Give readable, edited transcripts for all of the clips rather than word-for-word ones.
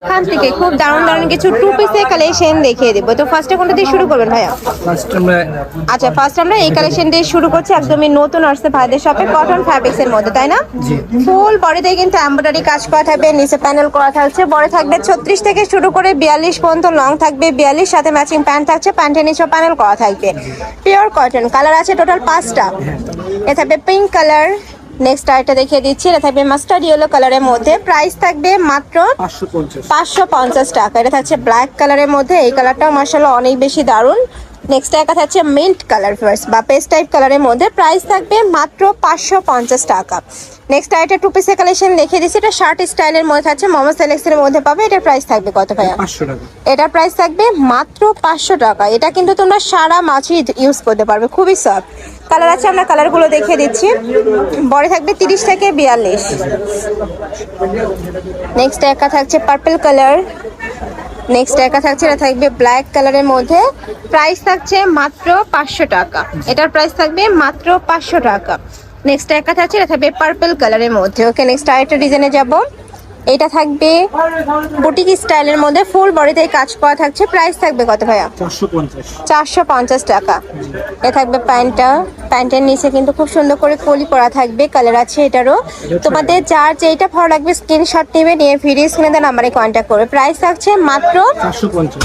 এখান থেকে খুব দারুণ দারুণ কিছু টু পিসের কালেকশন দেখিয়ে দিব। তো ফার্স্টে কোনটা দিয়ে শুরু করবেন ভাইয়া? আচ্ছা, ফার্স্ট আমরা এই কালেকশন দিয়ে শুরু করছি। একদমই নতুন আসছে ভাইদের শপে, কটন ফ্যাব্রিক্স এর মধ্যে, তাই না? ফুল বডিতে কিন্তু এমব্রয়ডারি কাজ করা থাকবে, নিচে প্যানেল করা থাকছে। বড় থাকবে 36 থেকে শুরু করে 42 পর্যন্ত, লং থাকবে 42, সাথে ম্যাচিং প্যান্ট থাকছে, প্যান্টের নিচে প্যানেল করা থাকবে। পিওর কটন, কালার আছে টোটাল 5টা। এ থাকবে পিঙ্ক কালার, নেক্সট আরেকটা দেখিয়ে দিচ্ছি। এটা থাকবে মাস্টার্ড ইয়েলো কালারের মধ্যে, প্রাইস থাকবে মাত্র 550 টাকা। এটা থাকছে ব্ল্যাক কালারের মধ্যে, এই কালারটাও মাশাআল্লাহ অনেক বেশি দারুণ। নেক্সট একটা থাকছে মিন্ট কালার ফার্স্ট বা পেস্ট টাইপ কালারের মধ্যে, প্রাইস থাকবে মাত্র 550 টাকা। নেক্সট আরেকটা টু পিসের কালেকশন দেখিয়ে দিচ্ছি। এটা শার্ট স্টাইলের মধ্যে থাকছে, মোমো সেলেক্সের মধ্যে পাবে। এটার প্রাইস থাকবে কত ভাইয়া? 500 টাকা। এটার প্রাইস থাকবে মাত্র 500 টাকা। এটা কিন্তু তোমরা সারা মাছই ইউজ করতে পারবে, খুবই সফট। কালার আছে, আমরা কালারগুলো দেখিয়ে দিচ্ছি। বড় থাকবে 30 থেকে 42। নেক্সট একটা থাকছে পার্পল কালার, নেক্সট একটা থাকছে, এটা থাকবে ব্ল্যাক কালারের মধ্যে, প্রাইস থাকছে মাত্র 500 টাকা। এটার প্রাইস থাকবে মাত্র 500 টাকা। নেক্সট একটা থাকছে, এটা থাকবে পার্পল কালারের মধ্যে। ওকে, নেক্সট আরেকটা ডিজাইনে যাব। এটা থাকবে বুটিক স্টাইলের মধ্যে, ফুল বডিতে কাজ করা থাকছে, প্রাইস থাকবে কত ভাইয়া? 450 টাকা। এ থাকবে প্যান্টটা, প্যান্টের নিচে কিন্তু খুব সুন্দর করে কলি করা থাকবে, কালার আছে এটারও। তোমাদের যার যেটা ভালো লাগবে স্ক্রিনশট নেবে, নিয়ে ভিডিও স্ক্রিনে দেন নাম্বারে কন্ট্যাক্ট করবে। প্রাইস থাকছে মাত্র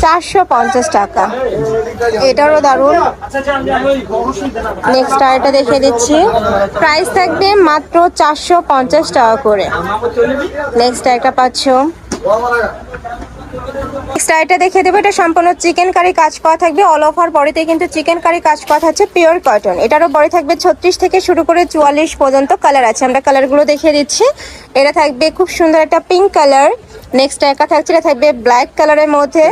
450 টাকা। এটারও দারুণ। নেক্সট আরেকটা দেখিয়ে দিচ্ছি, প্রাইস থাকবে মাত্র 450 টাকা করে। নেক্সট একটা পাচ্ছ, নেক্সট আইটা দেখিয়ে দেবো। এটা সম্পূর্ণ চিকেন কারি কাজ করা থাকবে, অল ওভার বডিতে কিন্তু চিকেন কারি কাজ করা থাকছে, পিওর কটন। এটারও বডি থাকবে 36 থেকে শুরু করে 44 পর্যন্ত, কালার আছে, আমরা কালারগুলো দেখিয়ে দিচ্ছি। এটা থাকবে খুব সুন্দর একটা পিঙ্ক কালার। নেক্সট একটা থাকছে, এটা থাকবে ব্ল্যাক কালারের মধ্যে,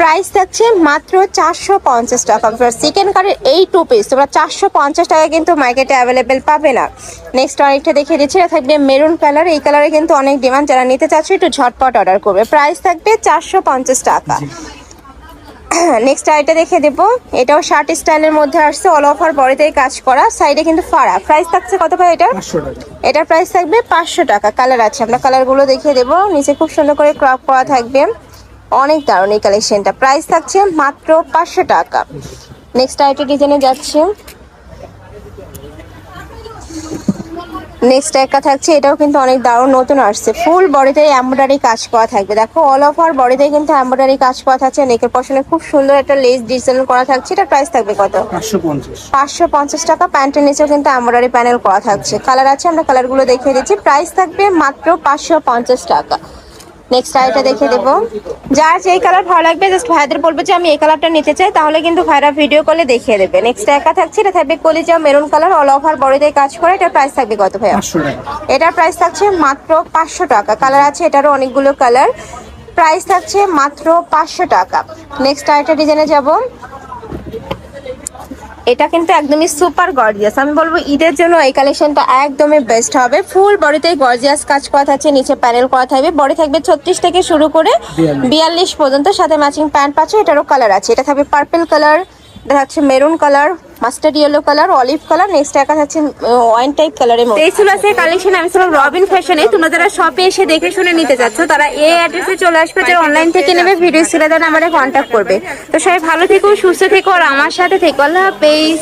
প্রাইস থাকছে মাত্র 450 টাকা। চিকেন কারির এই টু পিস তোমরা 450 টাকা কিন্তু মার্কেটে অ্যাভেলেবেল পাবে না। নেক্সট আরেকটা দেখিয়ে দিচ্ছি, এটা থাকবে মেরুন কালার, এই কালারে কিন্তু অনেক ডিমান্ড, যারা নিতে চাচ্ছ একটু ঝটপট অর্ডার করবে। প্রাইস থাকবে 450 টাকা। নেক্সট আইটা দেখে দেবো, এটাও শার্ট স্টাইলের মধ্যে আসছে, অল ওভার বডিতেই কাজ করা, সাইডে কিন্তু ফাড়া। প্রাইস থাকছে কত ভাই এটা? এটার প্রাইস থাকবে 500 টাকা। কালার আছে, আমরা কালারগুলো দেখিয়ে দেবো। নিচে খুব সুন্দর করে ক্রপ করা থাকবে, অনেক দারুণ এই কালেকশনটা। প্রাইস থাকছে মাত্র 500 টাকা। নেক্সট আইটা ডিজাইনে যাচ্ছে। নেক্সট একটা থাকছে, এটাও কিন্তু অনেক দারুণ, নতুন আসছে, ফুল বডিতে এমব্রয়ডারি কাজ করা থাকবে। দেখো অল ওভার বডিতে কিন্তু এমব্রয়ডারি কাজ করা থাকছে, নেকের পশনে খুব সুন্দর একটা লেস ডিজাইন করা থাকছে। এটা প্রাইস থাকবে কত? 550 টাকা। প্যান্টের নিচেও কিন্তু এমব্রয়ডারি প্যানেল করা থাকছে, কালার আছে, আমরা কালারগুলো দেখিয়ে দিচ্ছি। প্রাইস থাকবে মাত্র 550 টাকা। নেক্সট আইটা দেখে দেবো। যার যেই কালার ভালো লাগবে জাস্ট ভাইদের বলবো যে আমি এই কালারটা নিতে চাই, তাহলে কিন্তু ভাইরা ভিডিও কলে দেখিয়ে দেবে। নেক্সট একা থাকছে, এটা থাকবে কলিজা মেরুন কালার, অল ওভার বডিতে কাজ করে। এটার প্রাইস থাকবে কত ভাইয়া? এটার প্রাইস থাকছে মাত্র 500 টাকা। কালার আছে এটারও অনেকগুলো কালার, প্রাইস থাকছে মাত্র 500 টাকা। নেক্সট আইটা ডিজাইনে যাব। এটা কিন্তু একদমই সুপার গর্জিয়াস, আমি বলবো ঈদের জন্য এই কালেকশনটা একদমই বেস্ট হবে। ফুল বডিতে গর্জিয়াস কাজ করা থাকছে, নিচে প্যানেল করা থাকবে, বডি থাকবে 36 থেকে শুরু করে 42 পর্যন্ত, সাথে ম্যাচিং প্যান্ট পাচ্ছে। এটারও কালার আছে, এটা থাকবে পার্পল কালার, এটা থাকছে maroon colour, mustard yellow colour, olive colour. Next একটা থাকছে ওয়াইন টাইপ কালারের মধ্যে। এই ছিল আছে কালেকশন। আমি ছিলাম রবিন ফ্যাশনে। তোমরা যারা শপে এসে দেখে শুনে নিতে চাচ্ছ তারা এই অ্যাড্রেসে চলে আসবে, যারা অনলাইন থেকে নেবে ভিডিও স্ক্রিনে দেন আমাদের কন্ট্যাক্ট করবে। তো সবাই ভালো থেকো, সুস্থ থেকো, আর আমার সাথে থেকো। আল্লাহ হাফেজ।